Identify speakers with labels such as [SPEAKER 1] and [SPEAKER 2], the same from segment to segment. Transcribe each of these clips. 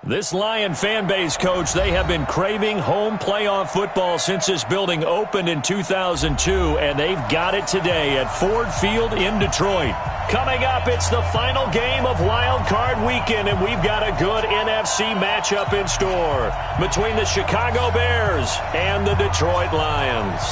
[SPEAKER 1] This Lion fan base, Coach, they have been craving home playoff football since this building opened in 2002, and they've got it today at Ford Field in Detroit. Coming up, it's the final game of Wildcard Weekend, and we've got a good NFC matchup in store between the Chicago Bears and the Detroit Lions.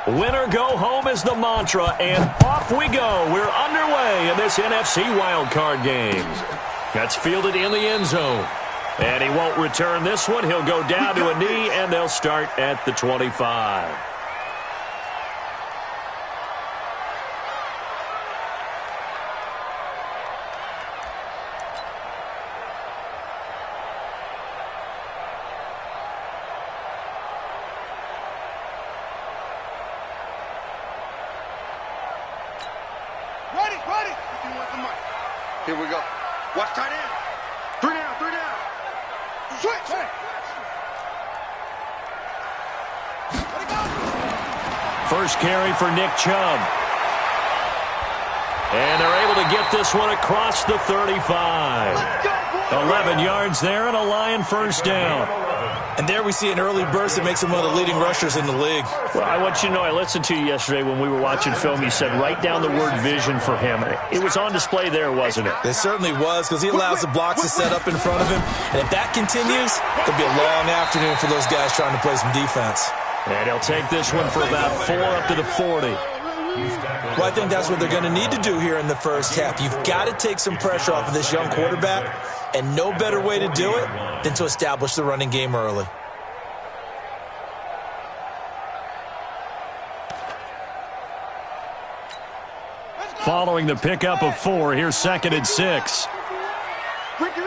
[SPEAKER 1] Winner go home is the mantra, and off we go. We're underway in this NFC wildcard game. That's fielded in the end zone. And he won't return this one. He'll go down to a knee, and they'll start at the 25.
[SPEAKER 2] Here we go. Watch tight end. Three down. Switch.
[SPEAKER 1] First carry for Nick Chubb. And they're able to get this one across the 35. 11 yards there and a Lion first down.
[SPEAKER 3] And there we see an early burst that makes him one of the leading rushers in the league.
[SPEAKER 1] Well, I want you to know, I listened to you yesterday when we were watching film. You said write down the word vision for him. It was on display there, wasn't it?
[SPEAKER 3] It certainly was, because he allows the blocks to set up in front of him. And if that continues, it'll be a long afternoon for those guys trying to play some defense.
[SPEAKER 1] And he'll take this one for about 4 up to the 40.
[SPEAKER 3] Well, I think that's what they're going to need to do here in the first half. You've got to take some pressure off of this young quarterback, and no better way to do it than to establish the running game early.
[SPEAKER 1] Following the pickup of 4, here's 2nd and 6.
[SPEAKER 2] Ricky.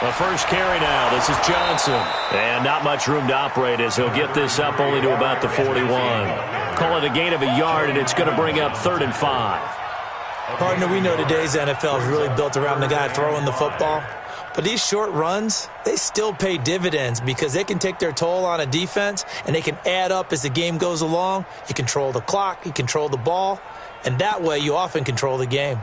[SPEAKER 1] The first carry now. This is Johnson. And not much room to operate as he'll get this up only to about the 41. Call it a gain of a yard, and it's going to bring up 3rd and 5.
[SPEAKER 3] Partner, we know today's NFL is really built around the guy throwing the football. But these short runs, they still pay dividends because they can take their toll on a defense, and they can add up as the game goes along. You control the clock, you control the ball, and that way you often control the game.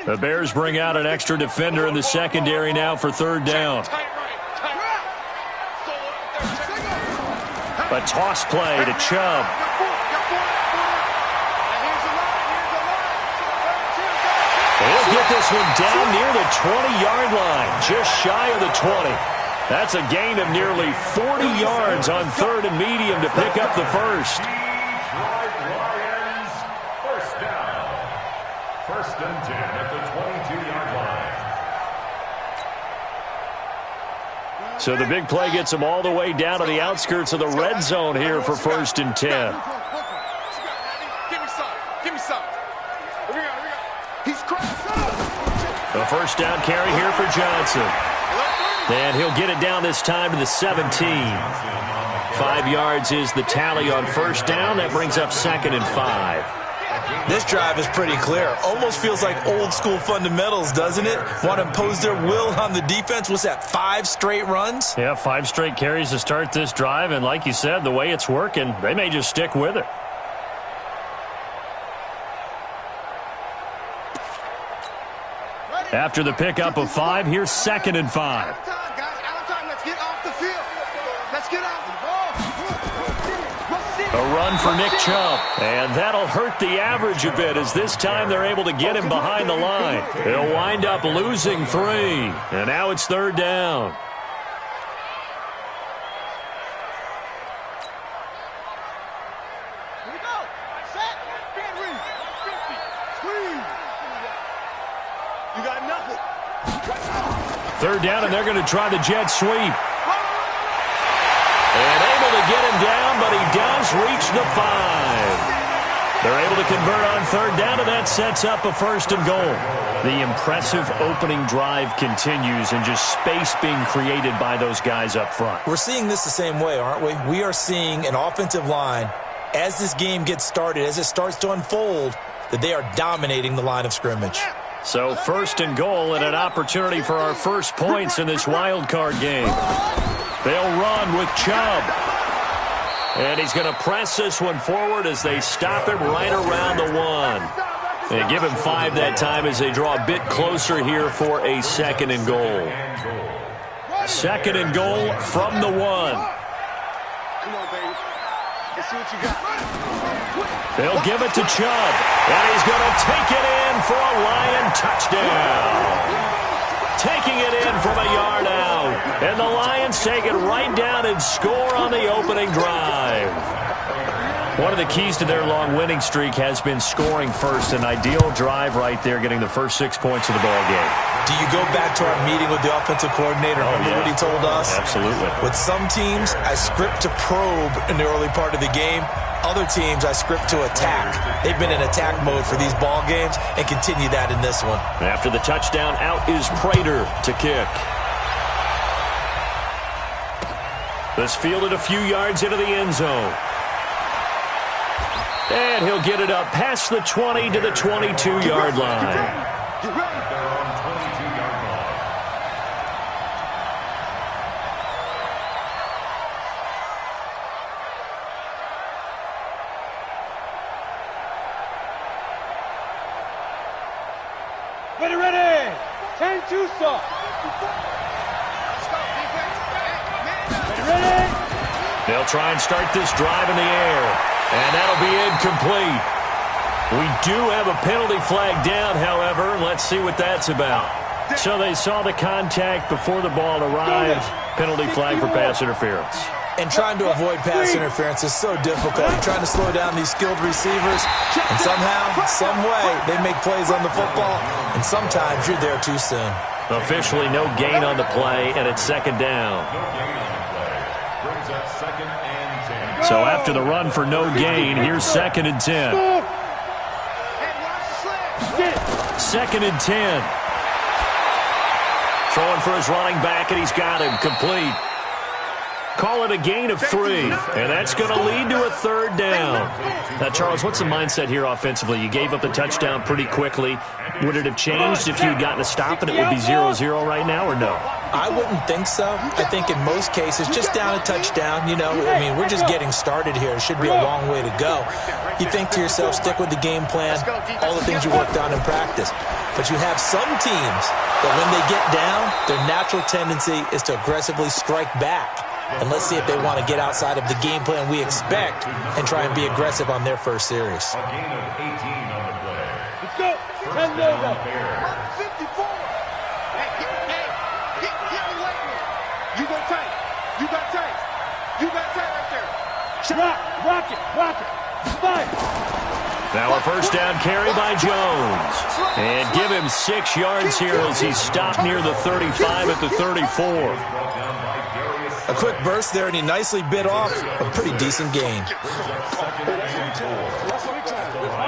[SPEAKER 1] The Bears bring out an extra defender in the secondary now for 3rd down. A toss play to Chubb. He'll get this one down near the 20-yard line, just shy of the 20. That's a gain of nearly 40 yards on 3rd and medium to pick up the first.
[SPEAKER 4] Lions, first down. 1st and 10 at the 22-yard line.
[SPEAKER 1] So the big play gets them all the way down to the outskirts of the red zone here for 1st and 10.
[SPEAKER 2] Give me some. He's crossed.
[SPEAKER 1] The first down carry here for Johnson. And he'll get it down this time to the 17. 5 yards is the tally on 1st down. That brings up 2nd and 5.
[SPEAKER 3] This drive is pretty clear. Almost feels like old-school fundamentals, doesn't it? Want to impose their will on the defense. Was that 5 straight runs?
[SPEAKER 1] Yeah, 5 straight carries to start this drive. And like you said, the way it's working, they may just stick with it. After the pickup of 5, here's 2nd and 5.
[SPEAKER 2] Let's get off the field. Let's get off the ball.
[SPEAKER 1] A run for Nick Chubb, and that'll hurt the average a bit as this time they're able to get him behind the line. He'll wind up losing 3, and now it's 3rd down. Third down, and they're going to try the jet sweep. And able to get him down, but he does reach the 5. They're able to convert on third down, and that sets up a 1st and goal. The impressive opening drive continues, and just space being created by those guys up front.
[SPEAKER 3] We're seeing this the same way, aren't we? We are seeing an offensive line, as this game gets started, as it starts to unfold, that they are dominating the line of scrimmage.
[SPEAKER 1] So 1st and goal, and an opportunity for our first points in this wild card game. They'll run with Chubb. And he's going to press this one forward as they stop him right around the 1. They give him 5 that time as they draw a bit closer here for a 2nd and goal. 2nd and goal from the 1.
[SPEAKER 2] Come on, baby. Let's see what you got.
[SPEAKER 1] They'll give it to Chubb. And he's going to take it in for a Lion touchdown. Taking it in from a yard out. And the Lions take it right down and score on the opening drive. One of the keys to their long winning streak has been scoring first. An ideal drive right there, getting the first 6 points of the ball game.
[SPEAKER 3] Do you go back to our meeting with the offensive coordinator? Remember what he told us?
[SPEAKER 1] Absolutely.
[SPEAKER 3] With some teams, I script to probe in the early part of the game. Other teams, I script to attack. They've been in attack mode for these ball games and continue that in this one.
[SPEAKER 1] After the touchdown, out is Prater to kick. This fielded a few yards into the end zone. And he'll get it up past the 20 to the 22-yard line.
[SPEAKER 5] Ready. 10-2 stop. Ready.
[SPEAKER 1] They'll try and start this drive in the air. And that'll be incomplete. We do have a penalty flag down, however. Let's see what that's about. So they saw the contact before the ball arrived. Penalty flag for pass interference.
[SPEAKER 3] And trying to avoid pass interference is so difficult. You're trying to slow down these skilled receivers, and somehow, some way, they make plays on the football, and sometimes you're there too soon.
[SPEAKER 1] Officially no gain on the play, and it's 2nd down. So after the run for no gain, here's 2nd and 10. 2nd and 10. Throwing for his running back, and he's got him complete. Call it a gain of 3, and that's going to lead to a 3rd down. Now, Charles, what's the mindset here offensively? You gave up the touchdown pretty quickly. Would it have changed if you had gotten a stop and it would be 0-0 right now, or no?
[SPEAKER 3] I wouldn't think so. I think in most cases, just down a touchdown, we're just getting started here. It should be a long way to go. You think to yourself, stick with the game plan, all the things you worked on in practice. But you have some teams that when they get down, their natural tendency is to aggressively strike back. And let's see if they want to get outside of the game plan we expect and try and be aggressive on their first series.
[SPEAKER 4] A gain of 18 on the play.
[SPEAKER 5] Let's go. 10 over.
[SPEAKER 2] 54. Hey, get away with it. You go tight. You got tight. You got tight right there.
[SPEAKER 5] Rock it. 5.
[SPEAKER 1] Now a first down carry by Jones. And give him 6 yards here as he's stopped near the 35 at the 34.
[SPEAKER 3] A quick burst there, and he nicely bit off a pretty decent gain.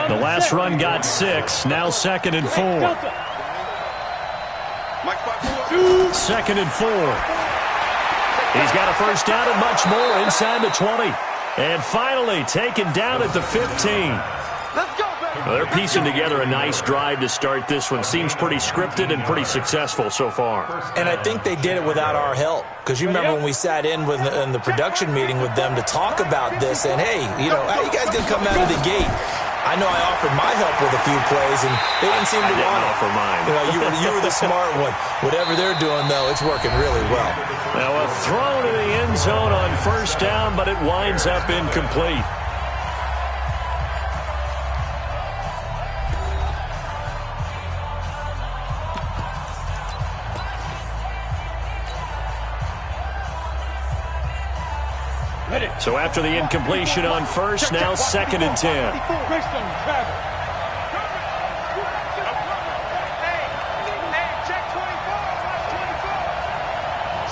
[SPEAKER 1] The last run got 6. Now 2nd and 4. 2nd and 4. He's got a first down and much more inside the 20. And finally taken down at the 15.
[SPEAKER 2] Let's go, baby.
[SPEAKER 1] Well, they're piecing together a nice drive to start this one. Seems pretty scripted and pretty successful so far.
[SPEAKER 3] And I think they did it without our help. Because you remember when we sat in the production meeting with them to talk about this, and hey, how you guys gonna come out of the gate? I know I offered my help with a few plays, and they didn't seem to want it.
[SPEAKER 1] Offer mine.
[SPEAKER 3] You were the smart one. Whatever they're doing, though, it's working really well.
[SPEAKER 1] Now a throw to the end zone on first down, but it winds up incomplete. So after the incompletion on first, now 2nd and 10.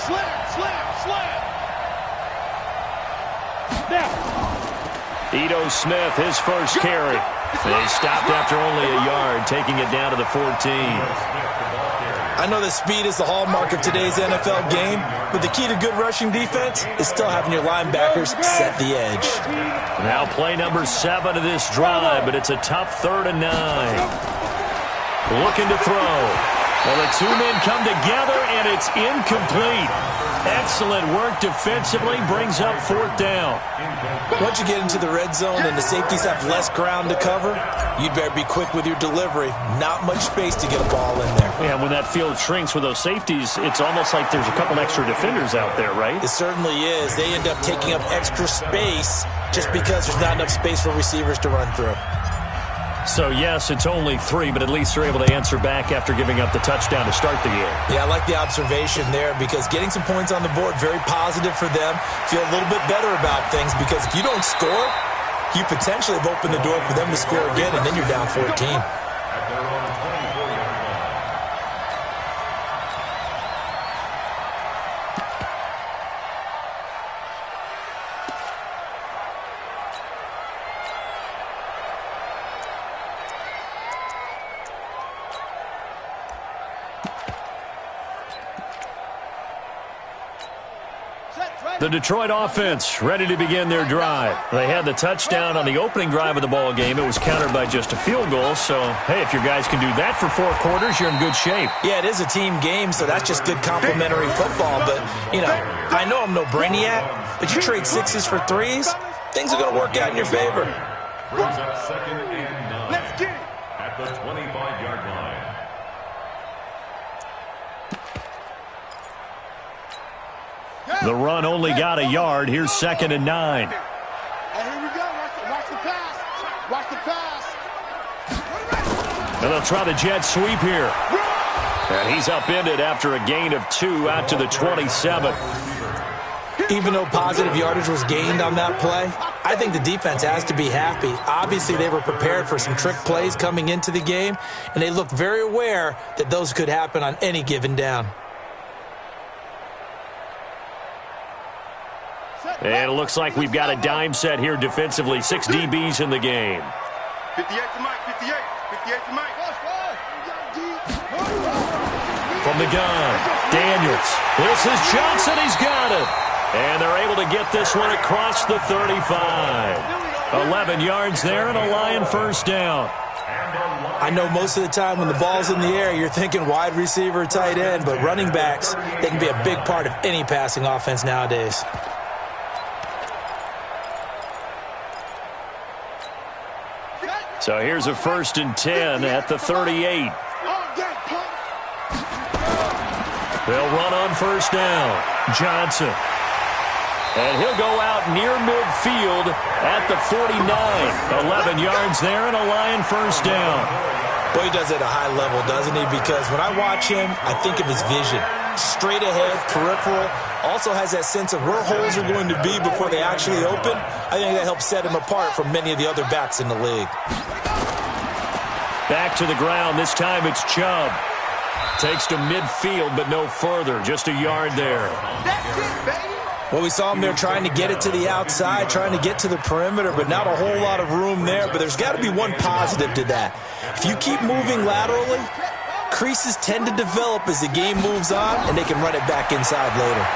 [SPEAKER 2] Slam.
[SPEAKER 5] Now.
[SPEAKER 1] Ito Smith, his first carry. They stopped after only a yard, taking it down to the 14.
[SPEAKER 3] I know that speed is the hallmark of today's NFL game, but the key to good rushing defense is still having your linebackers set the edge.
[SPEAKER 1] Now play number 7 of this drive, but it's a tough 3rd and 9. Looking to throw. Well, the two men come together, and it's incomplete. Excellent work defensively, brings up 4th down.
[SPEAKER 3] Once you get into the red zone and the safeties have less ground to cover, you'd better be quick with your delivery. Not much space to get a ball in there.
[SPEAKER 1] Yeah, when that field shrinks with those safeties, it's almost like there's a couple extra defenders out there, right?
[SPEAKER 3] It certainly is. They end up taking up extra space just because there's not enough space for receivers to run through.
[SPEAKER 1] So, yes, it's only 3, but at least they're able to answer back after giving up the touchdown to start the game.
[SPEAKER 3] Yeah, I like the observation there because getting some points on the board, very positive for them. Feel a little bit better about things because if you don't score, you potentially have opened the door for them to score again, and then you're down 14.
[SPEAKER 1] The Detroit offense ready to begin their drive. They had the touchdown on the opening drive of the ball game. It was countered by just a field goal. So, hey, if your guys can do that for 4 quarters, you're in good shape.
[SPEAKER 3] Yeah, it is a team game, so that's just good complimentary football. But, you know, I know I'm no brainiac, but you trade 6s for 3s, things are going to work out in your favor.
[SPEAKER 4] Brings up 2nd and 9.
[SPEAKER 2] Let's get it.
[SPEAKER 4] At the 25-yard line.
[SPEAKER 1] The run only got a yard. Here's 2nd and 9.
[SPEAKER 2] And here we go. Watch the pass. Watch the pass.
[SPEAKER 1] And they'll try the jet sweep here. And he's upended after a gain of 2 out to the 27.
[SPEAKER 3] Even though positive yardage was gained on that play, I think the defense has to be happy. Obviously, they were prepared for some trick plays coming into the game, and they looked very aware that those could happen on any given down.
[SPEAKER 1] And it looks like we've got a dime set here defensively. 6 DBs in the game.
[SPEAKER 2] 58 to Mike. 58 to Mike.
[SPEAKER 1] From the gun, Daniels. This is Johnson. He's got it. And they're able to get this one across the 35. 11 yards there and a Lion first down.
[SPEAKER 3] I know most of the time when the ball's in the air, you're thinking wide receiver, tight end, but running backs, they can be a big part of any passing offense nowadays.
[SPEAKER 1] So here's a 1st and 10 at the 38. They'll run on 1st down. Johnson. And he'll go out near midfield at the 49. 11 yards there and a Lion first down.
[SPEAKER 3] Boy, he does it at a high level, doesn't he? Because when I watch him, I think of his vision. Straight ahead, peripheral. Also has that sense of where holes are going to be before they actually open. I think that helps set him apart from many of the other backs in the league.
[SPEAKER 1] Back to the ground. This time it's Chubb. Takes to midfield, but no further. Just a yard there.
[SPEAKER 3] Well, we saw him there trying to get it to the outside, trying to get to the perimeter, but not a whole lot of room there. But there's got to be one positive to that. If you keep moving laterally, creases tend to develop as the game moves on, and they can run it back inside later.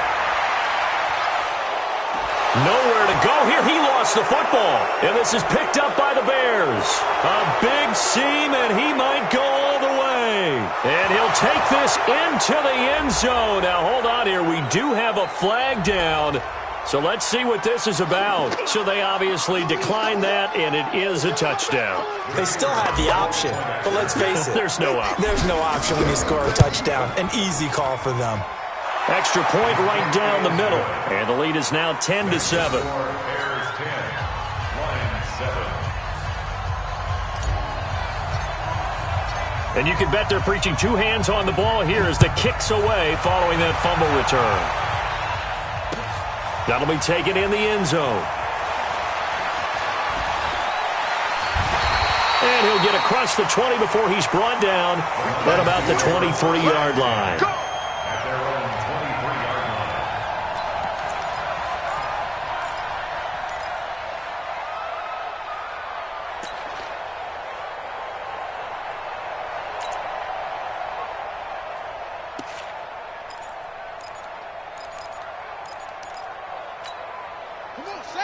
[SPEAKER 1] Nowhere to go here. He lost the football. And this is picked up by the Bears. A big seam, and he might go all the way. And he'll take this into the end zone. Now, hold on here. We do have a flag down. So let's see what this is about. So they obviously declined that, and it is a touchdown.
[SPEAKER 3] They still had the option, but let's face it.
[SPEAKER 1] There's no option.
[SPEAKER 3] There's no option when you score a touchdown. An easy call for them.
[SPEAKER 1] Extra point right down the middle. And the lead is now 10-7.
[SPEAKER 4] Bears 10, Lions 7.
[SPEAKER 1] And you can bet they're preaching 2 hands on the ball here as the kick's away following that fumble return. That'll be taken in the end zone. And he'll get across the 20 before he's brought down at about the 23-yard line.
[SPEAKER 4] At their own 23-yard line.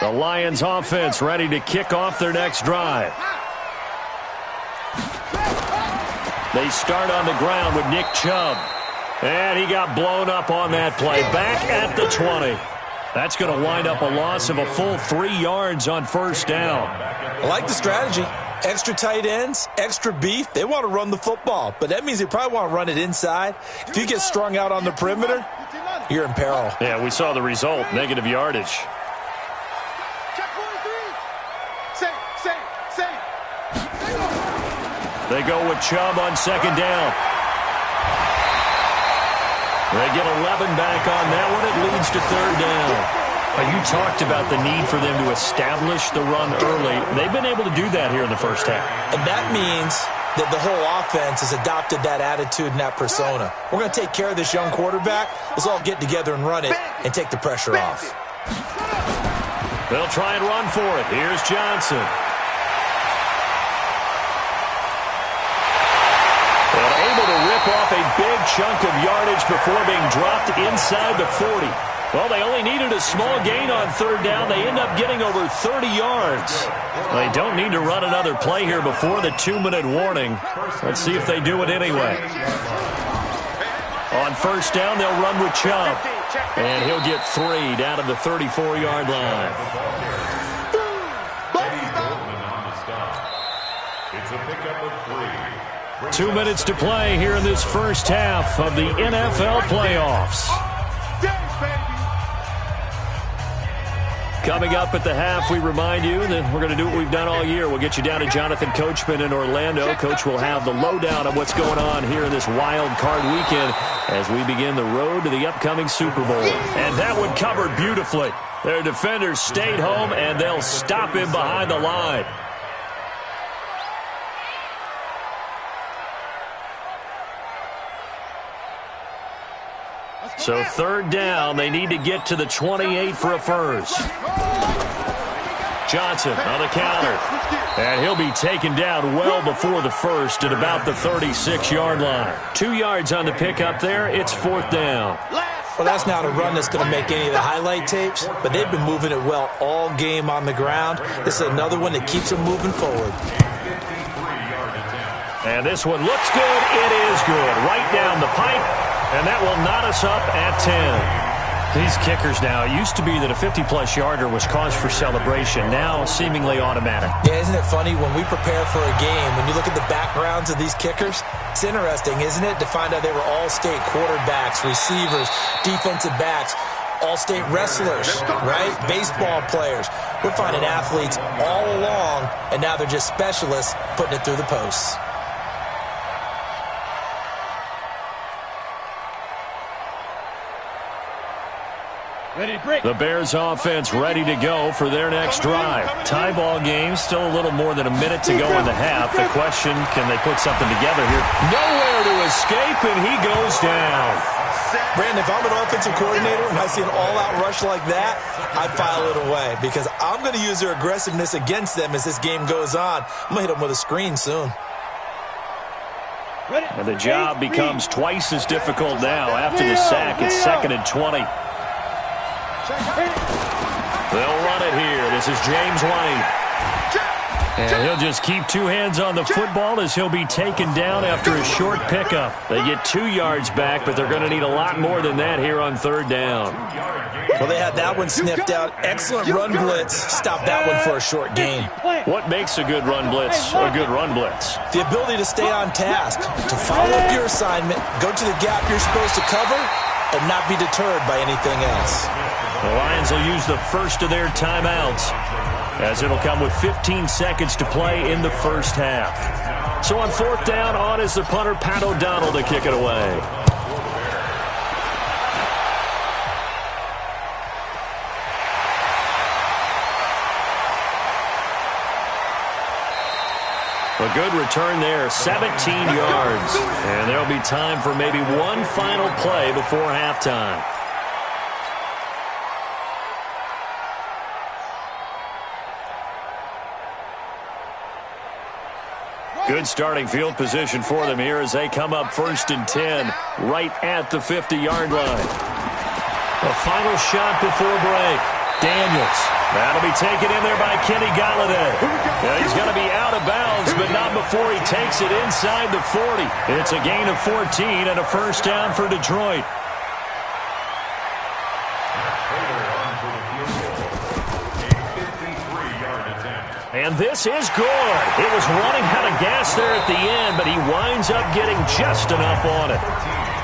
[SPEAKER 1] The Lions offense ready to kick off their next drive. They start on the ground with Nick Chubb. And he got blown up on that play. Back at the 20. That's going to wind up a loss of a full 3 yards on first down.
[SPEAKER 3] I like the strategy. Extra tight ends, extra beef. They want to run the football, but that means they probably want to run it inside. If you get strung out on the perimeter, you're in peril.
[SPEAKER 1] Yeah, we saw the result, negative yardage. They go with Chubb on second down. They get 11 back on that one. It leads to third down. You talked about the need for them to establish the run early. They've been able to do that here in the first half.
[SPEAKER 3] And that means that the whole offense has adopted that attitude and that persona. We're going to take care of this young quarterback. Let's all get together and run it and take the pressure off.
[SPEAKER 1] They'll try and run for it. Here's Johnson. And able to rip off a big chunk of yardage before being dropped inside the 40. Well, they only needed a small gain on third down. They end up getting over 30 yards. They don't need to run another play here before the 2-minute warning. Let's see if they do it anyway. On first down, they'll run with Chubb. And he'll get 3 down to the 34-yard line.
[SPEAKER 4] It's a pickup of 3.
[SPEAKER 1] 2 minutes to play here in this first half of the NFL playoffs. Coming up at the half, we remind you that we're going to do what we've done all year. We'll get you down to Jonathan Coachman in Orlando. Coach will have the lowdown of what's going on here in this wild card weekend as we begin the road to the upcoming Super Bowl. And that one covered beautifully. Their defenders stayed home, and they'll stop him behind the line. So third down, they need to get to the 28 for a first. Johnson on the counter. And he'll be taken down well before the first at about the 36-yard line. 2 yards on the pickup there. It's fourth down.
[SPEAKER 3] Well, that's not a run that's going to make any of the highlight tapes, but they've been moving it well all game on the ground. This is another one that keeps them moving forward.
[SPEAKER 1] And this one looks good. It is good. Right down the pipe. And that will knot us up at 10. These kickers now, it used to be that a 50-plus yarder was cause for celebration. Now, seemingly automatic.
[SPEAKER 3] Yeah, isn't it funny when we prepare for a game, when you look at the backgrounds of these kickers, it's interesting, isn't it, to find out they were all-state quarterbacks, receivers, defensive backs, all-state wrestlers, right? Baseball players. We're finding athletes all along, and now they're just specialists putting it through the posts.
[SPEAKER 1] The Bears offense ready to go for their next drive. Tie ball game, still a little more than a minute to go in the half. The question, can they put something together here? Nowhere to escape, and he goes down.
[SPEAKER 3] Brandon, if I'm an offensive coordinator and I see an all-out rush like that, I file it away because I'm going to use their aggressiveness against them as this game goes on. I'm going to hit them with a screen soon.
[SPEAKER 1] And the job becomes twice as difficult now after the sack. It's 2nd and 20. They'll run it here. This is James White. And he'll just keep 2 hands on the football as he'll be taken down after a short pickup. They get 2 yards back, but they're going to need a lot more than that here on third down.
[SPEAKER 3] Well, they had that one sniffed out. Excellent run blitz. Stop that one for a short gain.
[SPEAKER 1] What makes a good run blitz a good run blitz?
[SPEAKER 3] The ability to stay on task, to follow up your assignment, go to the gap you're supposed to cover, and not be deterred by anything else.
[SPEAKER 1] The Lions will use the first of their timeouts as it'll come with 15 seconds to play in the first half. So on fourth down, on is the punter, Pat O'Donnell, to kick it away. A good return there, 17 yards. And there'll be time for maybe one final play before halftime. Good starting field position for them here as they come up 1st and 10, right at the 50-yard line. A final shot before break. Daniels. That'll be taken in there by Kenny Galladay. Now he's going to be out of bounds, but not before he takes it inside the 40. It's a gain of 14 and a first down for Detroit. And this is good. It was running out of gas there at the end, but he winds up getting just enough on it.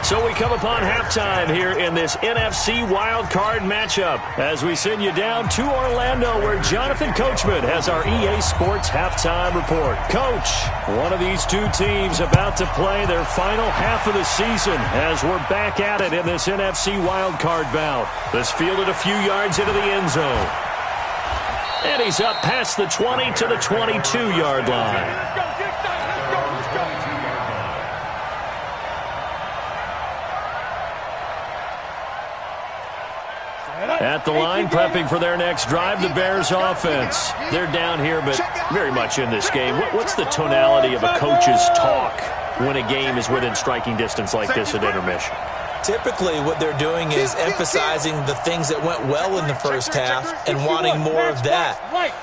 [SPEAKER 1] So we come upon halftime here in this NFC Wildcard matchup as we send you down to Orlando where Jonathan Coachman has our EA Sports Halftime Report. Coach, one of these two teams about to play their final half of the season as we're back at it in this NFC Wildcard bout. This fielded a few yards into the end zone. And he's up past the 20 to the 22-yard line. At the line, prepping for their next drive, the Bears offense. They're down here, but very much in this game. What's the tonality of a coach's talk when a game is within striking distance like this at intermission?
[SPEAKER 3] Typically, what they're doing is emphasizing the things that went well in the first half and wanting more of that.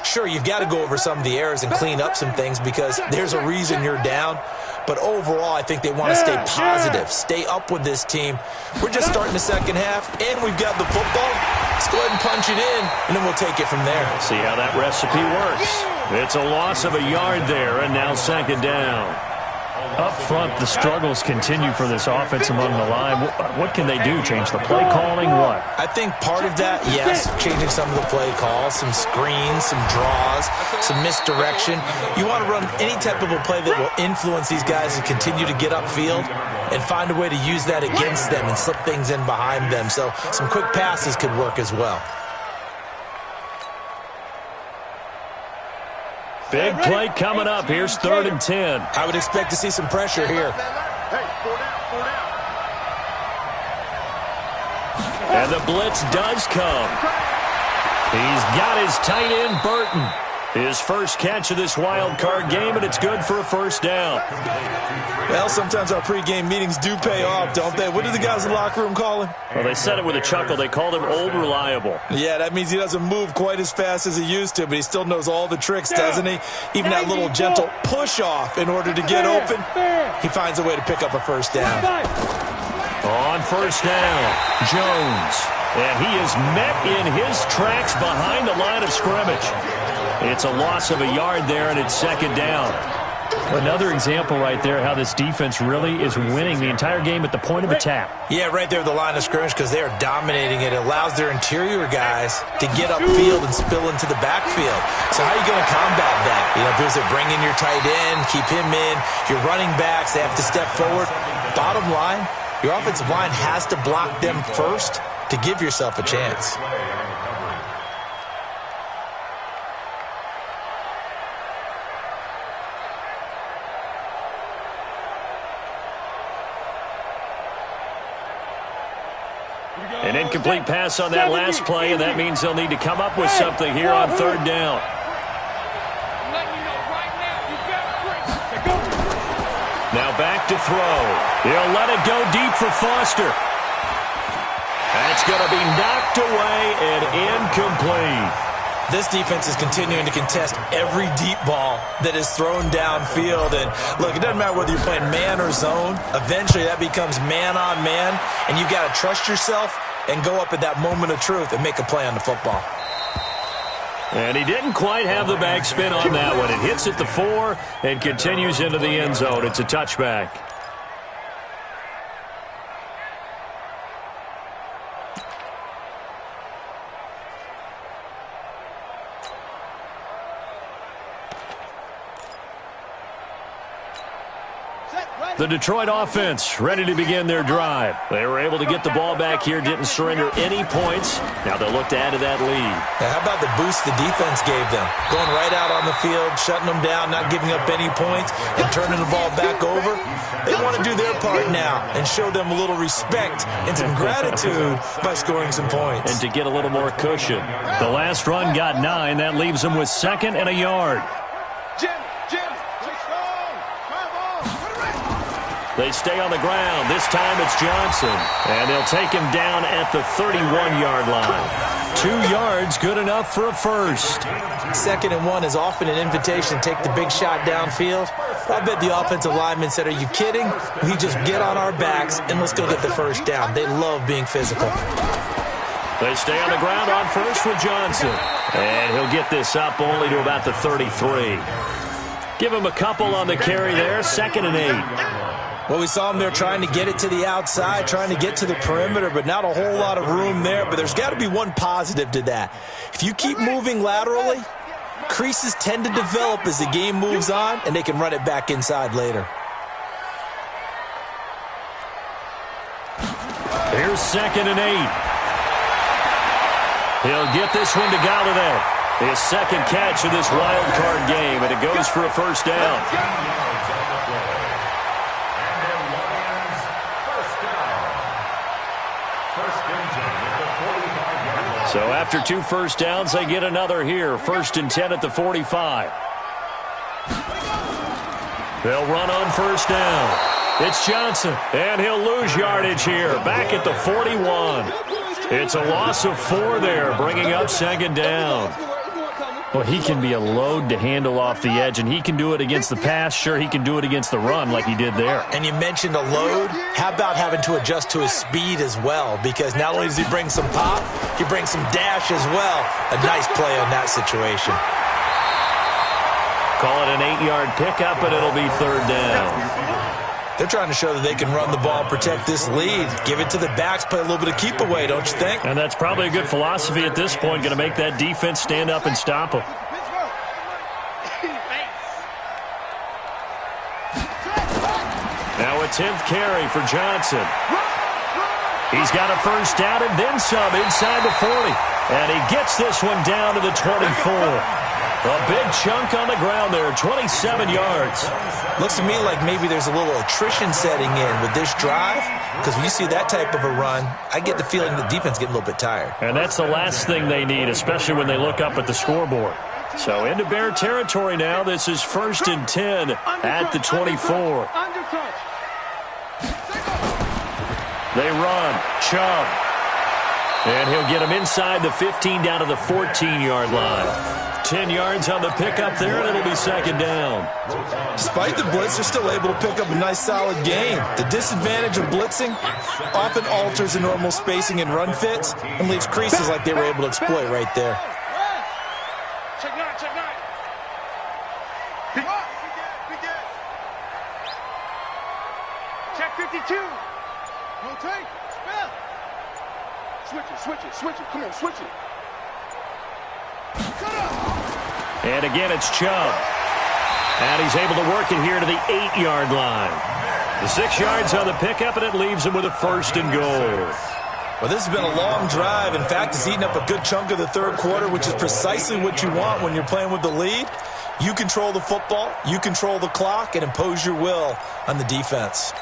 [SPEAKER 3] Sure, you've got to go over some of the errors and clean up some things because there's a reason you're down. But overall, I think they want to stay positive, stay up with this team. We're just starting the second half, and we've got the football. Let's go ahead and punch it in, and then we'll take it from there.
[SPEAKER 1] See how that recipe works. It's a loss of a yard there, and now second down. Up front, the struggles continue for this offense among the line. What can they do? Change the play calling? What?
[SPEAKER 3] I think part of that, yes, changing some of the play calls, some screens, some draws, some misdirection. You want to run any type of a play that will influence these guys to continue to get upfield and find a way to use that against them and slip things in behind them. So some quick passes could work as well.
[SPEAKER 1] Big play coming up. Here's 3rd and 10.
[SPEAKER 3] I would expect to see some pressure here.
[SPEAKER 1] And the blitz does come. He's got his tight end, Burton. His first catch of this wild card game, and it's good for a first down.
[SPEAKER 3] Well, sometimes our pregame meetings do pay off, don't they? What do the guys in the locker room call him?
[SPEAKER 1] Well, they said it with a chuckle. They called him Old Reliable.
[SPEAKER 3] Yeah, that means he doesn't move quite as fast as he used to, but he still knows all the tricks, doesn't he? Even that little gentle push-off in order to get open. He finds a way to pick up a first down.
[SPEAKER 1] On first down, Jones. And he is met in his tracks behind the line of scrimmage. It's a loss of a yard there, and it's second down. Another example right there how this defense really is winning the entire game at the point of attack.
[SPEAKER 3] Yeah, right there at the line of scrimmage because they are dominating it. It allows their interior guys to get upfield and spill into the backfield. So how are you going to combat that? You know, if bring in your tight end, keep him in. Your running backs, they have to step forward. Bottom line, your offensive line has to block them first to give yourself a chance.
[SPEAKER 1] An incomplete pass on that last play, and that means they'll need to come up with something here on 3rd down. Now back to throw. He'll let it go deep for Foster. That's going to be knocked away and incomplete.
[SPEAKER 3] This defense is continuing to contest every deep ball that is thrown downfield. And, look, it doesn't matter whether you're playing man or zone. Eventually, that becomes man-on-man, and you've got to trust yourself and go up at that moment of truth and make a play on the football.
[SPEAKER 1] And he didn't quite have the backspin on that one. It hits at the 4 and continues into the end zone. It's a touchback. The Detroit offense ready to begin their drive. They were able to get the ball back here, didn't surrender any points. Now they'll look to add to that lead.
[SPEAKER 3] Now, how about the boost the defense gave them? Going right out on the field, shutting them down, not giving up any points, and turning the ball back over. They want to do their part now and show them a little respect and some gratitude by scoring some points.
[SPEAKER 1] And to get a little more cushion. The last run got 9. That leaves them with 2nd and a yard. They stay on the ground. This time it's Johnson. And they'll take him down at the 31-yard line. 2 yards, good enough for a first.
[SPEAKER 3] 2nd and 1 is often an invitation to take the big shot downfield. I bet the offensive lineman said, are you kidding? We just get on our backs and let's go get the first down. They love being physical.
[SPEAKER 1] They stay on the ground on first with Johnson. And he'll get this up only to about the 33. Give him a couple on the carry there, 2nd and 8.
[SPEAKER 3] Well, we saw him there trying to get it to the outside, trying to get to the perimeter, but not a whole lot of room there. But there's got to be one positive to that. If you keep moving laterally, creases tend to develop as the game moves on, and they can run it back inside later.
[SPEAKER 1] Here's 2nd and 8. He'll get this one to Galladay. His 2nd catch of this wild card game, and it goes for a first down. So after 2 first downs, they get another here. 1st and 10 at the 45. They'll run on first down. It's Johnson, and he'll lose yardage here. Back at the 41. It's a loss of 4 there, bringing up 2nd down. Well, he can be a load to handle off the edge, and he can do it against the pass. Sure, he can do it against the run like he did there.
[SPEAKER 3] And you mentioned a load. How about having to adjust to his speed as well? Because not only does he bring some pop, he brings some dash as well. A nice play on that situation.
[SPEAKER 1] Call it an 8-yard pickup, and it'll be 3rd down.
[SPEAKER 3] They're trying to show that they can run the ball, protect this lead, give it to the backs, play a little bit of keep away, don't you think?
[SPEAKER 1] And that's probably a good philosophy at this point, going to make that defense stand up and stop them. Now a 10th carry for Johnson. He's got a first down and then some inside the 40. And he gets this one down to the 24. A big chunk on the ground there, 27 yards.
[SPEAKER 3] Looks to me like maybe there's a little attrition setting in with this drive, because when you see that type of a run, I get the feeling the defense getting a little bit tired.
[SPEAKER 1] And that's the last thing they need, especially when they look up at the scoreboard. So into Bear territory now. This is 1st and 10 at the 24. They run. Chubb. And he'll get him inside the 15 down to the 14-yard line. 10 yards on the pickup there, and it'll be 2nd down.
[SPEAKER 3] Despite the blitz, they're still able to pick up a nice, solid gain. The disadvantage of blitzing often alters the normal spacing and run fits and leaves creases like they were able to exploit right there.
[SPEAKER 2] Check 9, check 9. Check 52. No take. Spell. Switch it. Come on, switch it.
[SPEAKER 1] And again, it's Chubb. And he's able to work it here to the 8-yard line. The 6 yards on the pickup, and it leaves him with a 1st and goal.
[SPEAKER 3] Well, this has been a long drive. In fact, it's eaten up a good chunk of the 3rd quarter, which is precisely what you want when you're playing with the lead. You control the football, you control the clock, and impose your will on the defense.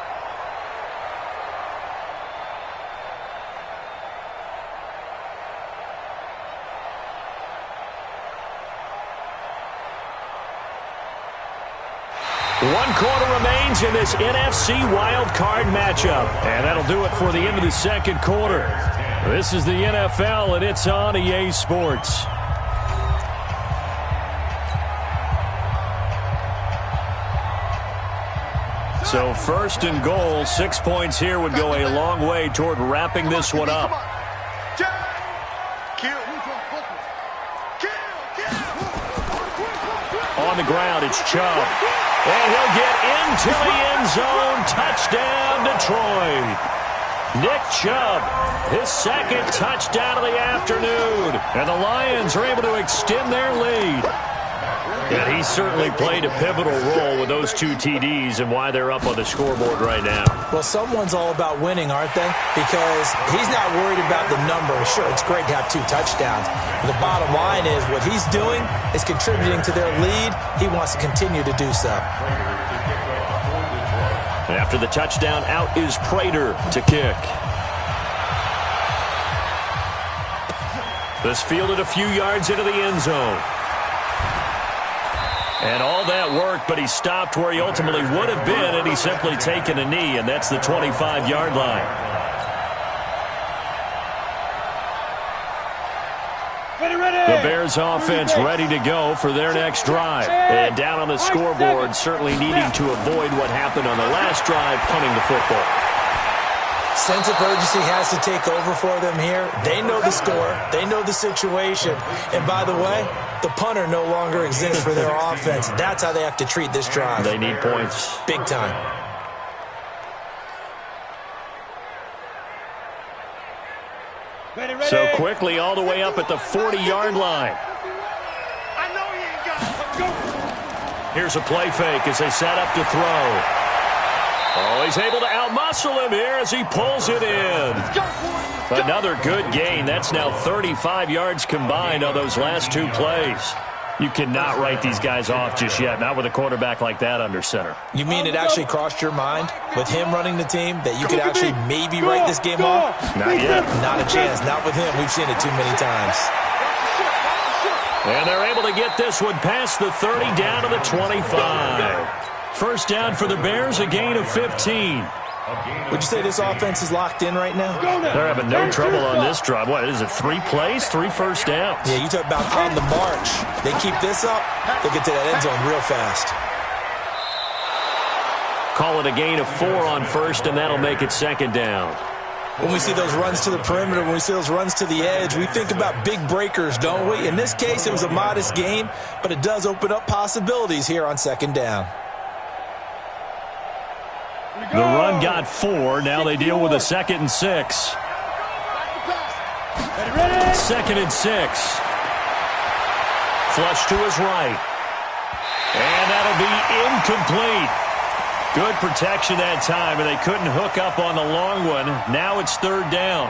[SPEAKER 1] One quarter remains in this NFC Wildcard matchup. And that'll do it for the end of the 2nd quarter. This is the NFL, and it's on EA Sports. So 1st and goal, 6 points here would go a long way toward wrapping this one up. On the ground, it's Chubb. And he'll get into the end zone. Touchdown, Detroit. Nick Chubb, his 2nd touchdown of the afternoon. And the Lions are able to extend their lead. And he certainly played a pivotal role with those 2 TDs and why they're up on the scoreboard right now.
[SPEAKER 3] Well, someone's all about winning, aren't they? Because he's not worried about the number. Sure, it's great to have 2 touchdowns. But the bottom line is what he's doing is contributing to their lead. He wants to continue to do so.
[SPEAKER 1] After the touchdown, out is Prater to kick. This fielded a few yards into the end zone. And all that worked, but he stopped where he ultimately would have been, and he's simply taken a knee, and that's the 25-yard line. The Bears offense ready to go for their next drive. And down on the scoreboard, certainly needing to avoid what happened on the last drive, punting the football.
[SPEAKER 3] Sense of urgency has to take over for them here. They know the score. They know the situation. And by the way, the punter no longer exists for their offense. That's how they have to treat this drive.
[SPEAKER 1] They need points.
[SPEAKER 3] Big time.
[SPEAKER 1] So quickly all the way up at the 40-yard line.
[SPEAKER 2] I know he ain't got it. Go.
[SPEAKER 1] Here's a play fake as they set up to throw. Oh, he's able to outmuscle him here as he pulls it in. Another good gain. That's now 35 yards combined on those last two plays. You cannot write these guys off just yet, not with a quarterback like that under center.
[SPEAKER 3] You mean it actually crossed your mind with him running the team that you could actually maybe write this game off?
[SPEAKER 1] Not yet.
[SPEAKER 3] Not a chance. Not with him. We've seen it too many times.
[SPEAKER 1] And they're able to get this one past the 30 down to the 25. First down for the Bears, a gain of 15.
[SPEAKER 3] Would you say this offense is locked in right now?
[SPEAKER 1] They're having no trouble on this drive. What is it, 3 plays, 3 first downs?
[SPEAKER 3] Yeah, you talk about on the march. They keep this up, they'll get to that end zone real fast.
[SPEAKER 1] Call it a gain of 4 on first, and that'll make it second down.
[SPEAKER 3] When we see those runs to the perimeter, when we see those runs to the edge, we think about big breakers, don't we? In this case, it was a modest gain, but it does open up possibilities here on second down.
[SPEAKER 1] The run got 4. Now they deal with a 2nd and 6. 2nd and 6. Flush to his right. And that'll be incomplete. Good protection that time, and they couldn't hook up on the long one. Now it's 3rd down.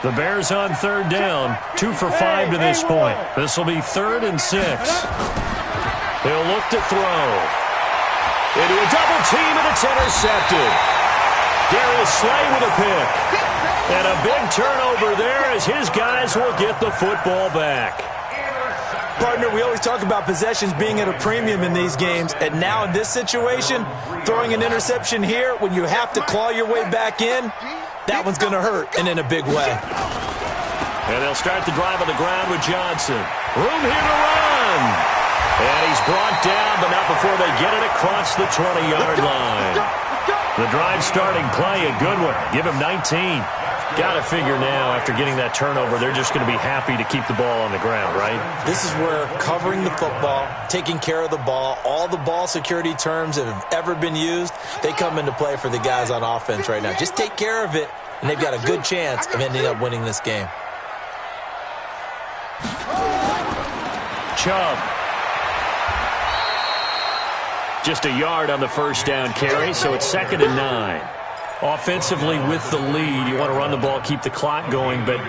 [SPEAKER 1] The Bears on 3rd down. 2 for 5 to this point. This will be 3rd and 6. He'll look to throw. Into a double team, and it's intercepted. Darius Slay with a pick. And a big turnover there as his guys will get the football back.
[SPEAKER 3] Partner, we always talk about possessions being at a premium in these games, and now in this situation, throwing an interception here when you have to claw your way back in, that one's going to hurt, and in a big way.
[SPEAKER 1] And they'll start the drive on the ground with Johnson. Room here to run. And he's brought down, but not before they get it across the 20-yard line. The drive starting play, a good one. Give him 19. Got to figure now, after getting that turnover, they're just going to be happy to keep the ball on the ground, right?
[SPEAKER 3] This is where covering the football, taking care of the ball, all the ball security terms that have ever been used, they come into play for the guys on offense right now. Just take care of it, and they've got a good chance of ending up winning this game.
[SPEAKER 1] Chubb. Just a yard on the first down carry, so it's 2nd and 9. Offensively with the lead, you want to run the ball, keep the clock going, but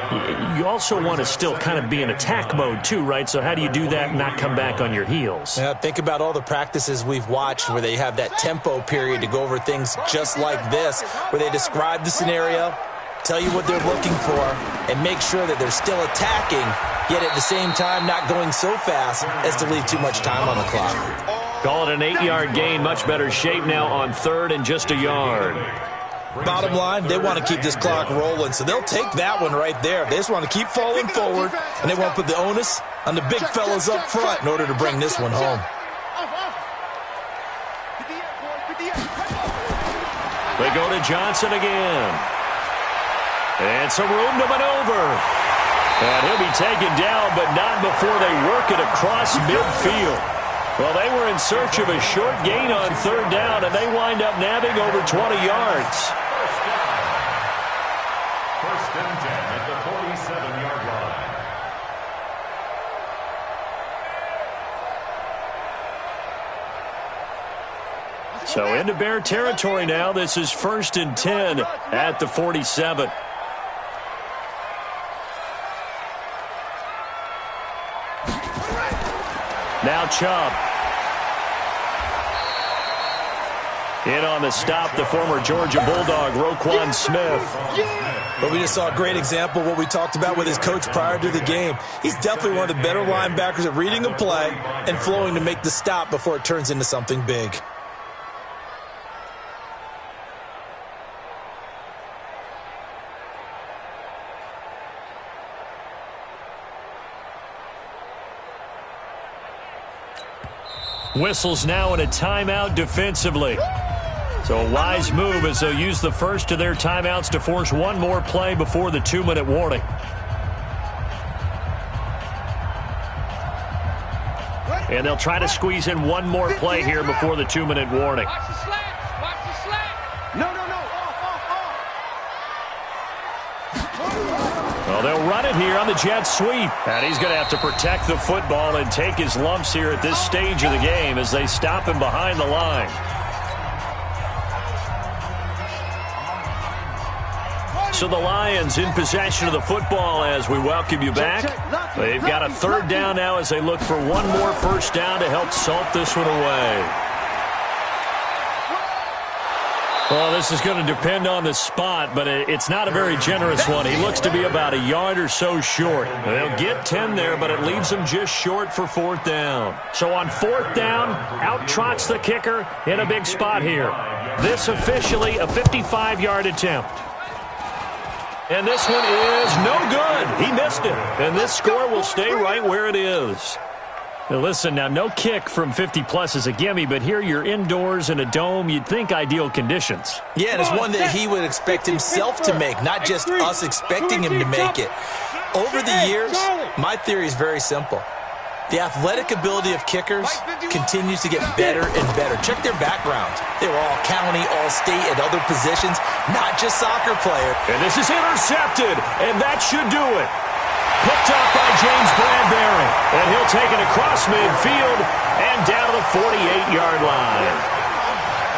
[SPEAKER 1] you also want to still kind of be in attack mode too, right? So how do you do that and not come back on your heels?
[SPEAKER 3] Yeah, think about all the practices we've watched where they have that tempo period to go over things just like this, where they describe the scenario, tell you what they're looking for, and make sure that they're still attacking, yet at the same time not going so fast as to leave too much time on the clock.
[SPEAKER 1] Call it an 8-yard gain. Much better shape now on 3rd and just a yard.
[SPEAKER 3] Bottom line, they want to keep this clock rolling, so they'll take that one right there. They just want to keep falling forward, and they want to put the onus on the big fellas up front in order to bring this one home.
[SPEAKER 1] They go to Johnson again. And some room to maneuver. And he'll be taken down, but not before they work it across midfield. Well, they were in search of a short gain on 3rd down, and they wind up nabbing over 20 yards.
[SPEAKER 4] First and 10 at the 47-yard line.
[SPEAKER 1] So into Bear territory now. This is 1st and 10 at the 47. Now Chubb. In on the stop, the former Georgia Bulldog, Roquan Smith.
[SPEAKER 3] But we just saw a great example of what we talked about with his coach prior to the game. He's definitely one of the better linebackers at reading a play and flowing to make the stop before it turns into something big.
[SPEAKER 1] Whistles now in a timeout defensively. So a wise move as they'll use the first of their timeouts to force one more play before the 2-minute warning. And they'll try to squeeze in one more play here before the 2-minute warning.
[SPEAKER 2] Watch the slants. Watch the slants. No. Off.
[SPEAKER 1] Well, they'll run it here on the jet sweep. And he's going to have to protect the football and take his lumps here at this stage of the game as they stop him behind the line. So the Lions in possession of the football as we welcome you back. They've got a third down now as they look for one more first down to help salt this one away. Well, this is going to depend on the spot, but it's not a very generous one. He looks to be about a yard or so short. They'll get 10 there, but it leaves them just short for fourth down. So on fourth down, out trots the kicker in a big spot here. This officially a 55-yard attempt. And this one is no good. He missed it. And this score will stay right where it is. Now listen, now no kick from 50-plus is a gimme, but here you're indoors in a dome. You'd think ideal conditions.
[SPEAKER 3] Yeah, and it's one that he would expect himself to make, not just us expecting him to make it. Over the years, my theory is very simple. The athletic ability of kickers continues to get better and better. Check their backgrounds. They were all county, all state, at other positions, not just soccer players.
[SPEAKER 1] And this is intercepted, and that should do it. Picked up by James Bradbury, and he'll take it across midfield and down to the 48-yard line.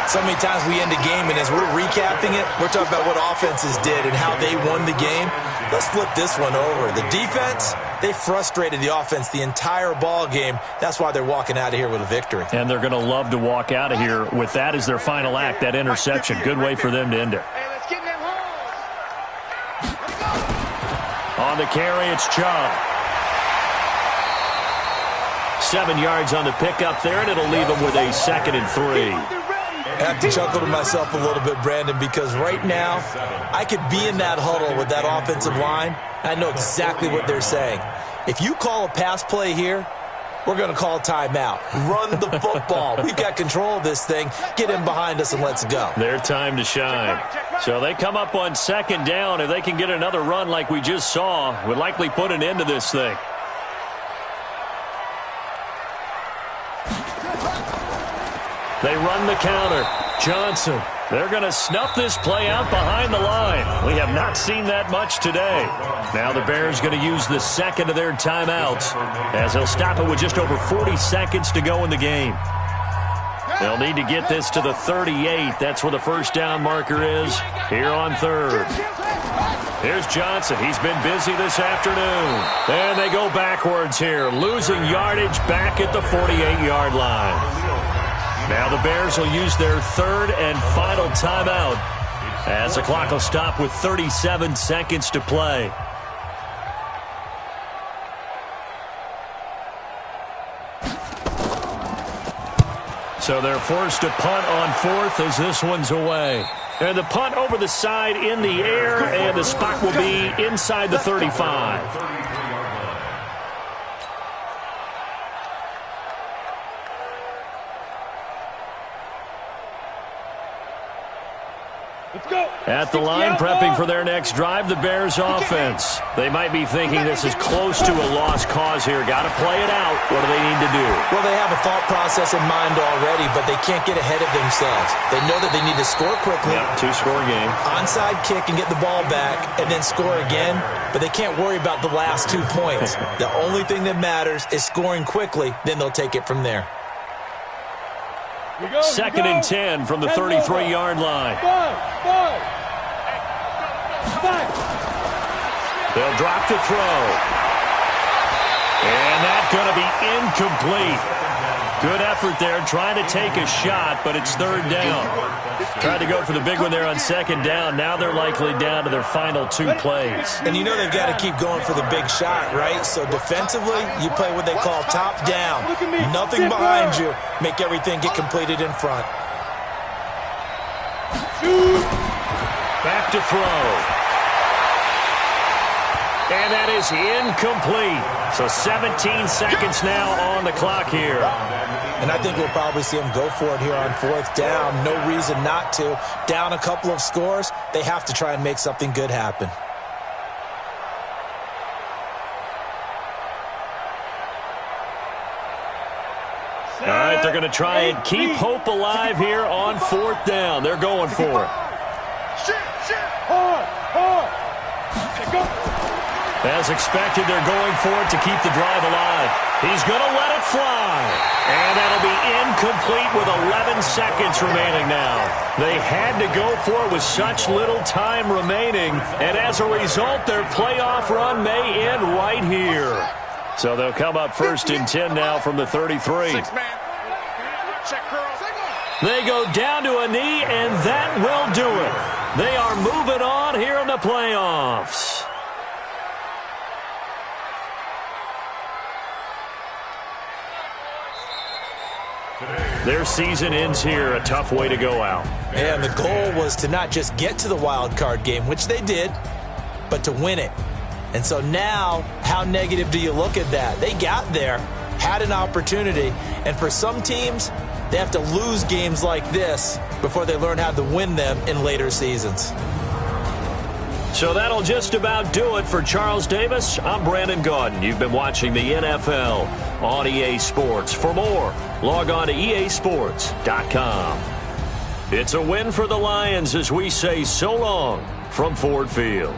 [SPEAKER 3] So many times we end a game, and as we're recapping it, we're talking about what offenses did and how they won the game. Let's flip this one over. The defense, they frustrated the offense the entire ball game. That's why they're walking out of here with a victory.
[SPEAKER 1] And they're going to love to walk out of here with that as their final act, that interception. Good way for them to end it.
[SPEAKER 2] Hey, let's get in them holes.
[SPEAKER 1] On the carry, it's Chubb. 7 yards on the pickup there, and it'll leave them with a 2nd and 3.
[SPEAKER 3] I have to chuckle to myself a little bit, Brandon, because right now I could be in that huddle with that offensive line, and I know exactly what they're saying. If you call a pass play here, we're going to call a timeout. Run the football. We've got control of this thing. Get in behind us and let's go.
[SPEAKER 1] Their time to shine. So they come up on 2nd down. If they can get another run like we just saw, would likely put an end to this thing. They run the counter. Johnson. They're going to snuff this play out behind the line. We have not seen that much today. Now the Bears going to use the 2nd of their timeouts as they'll stop it with just over 40 seconds to go in the game. They'll need to get this to the 38. That's where the first down marker is here on 3rd. Here's Johnson. He's been busy this afternoon. And they go backwards here, losing yardage back at the 48-yard line. Now the Bears will use their 3rd and final timeout as the clock will stop with 37 seconds to play. So they're forced to punt on 4th as this one's away. And the punt over the side in the air, and the spot will be inside the 35. At the line, prepping for their next drive, the Bears offense. They might be thinking this is close to a lost cause here. Got to play it out. What do they need to do?
[SPEAKER 3] Well, they have a thought process in mind already, but they can't get ahead of themselves. They know that they need to score quickly.
[SPEAKER 1] Yep, 2-score game.
[SPEAKER 3] Onside kick and get the ball back and then score again, but they can't worry about the last 2 points. The only thing that matters is scoring quickly, then they'll take it from there.
[SPEAKER 1] 2nd and 10 from the 33-yard line. They'll drop to throw. And that's going to be incomplete. Good effort there, trying to take a shot, but it's 3rd down. Tried to go for the big one there on 2nd down. Now they're likely down to their final 2 plays.
[SPEAKER 3] And you know they've got to keep going for the big shot, right? So defensively, you play what they call top down. Nothing behind you. Make everything get completed in front.
[SPEAKER 1] Back to throw. And that is incomplete. So 17 seconds now on the clock here.
[SPEAKER 3] And I think we'll probably see them go for it here on 4th down. No reason not to. Down a couple of scores, they have to try and make something good happen.
[SPEAKER 1] All right, they're going to try and keep hope alive here on 4th down. They're going for it. As expected, they're going for it to keep the drive alive. He's going to let it fly. And that'll be incomplete with 11 seconds remaining now. They had to go for it with such little time remaining. And as a result, their playoff run may end right here. So they'll come up 1st and 10 now from the 33. They go down to a knee, and that will do it. They are moving on here in the playoffs. Their season ends here. A tough way to go out.
[SPEAKER 3] And the goal was to not just get to the wild card game, which they did, but to win it. And so now, how negative do you look at that? They got there, had an opportunity, and for some teams, they have to lose games like this before they learn how to win them in later seasons.
[SPEAKER 1] So that'll just about do it for Charles Davis. I'm Brandon Gaudin. You've been watching the NFL on EA Sports. For more, log on to easports.com. It's a win for the Lions as we say so long from Ford Field.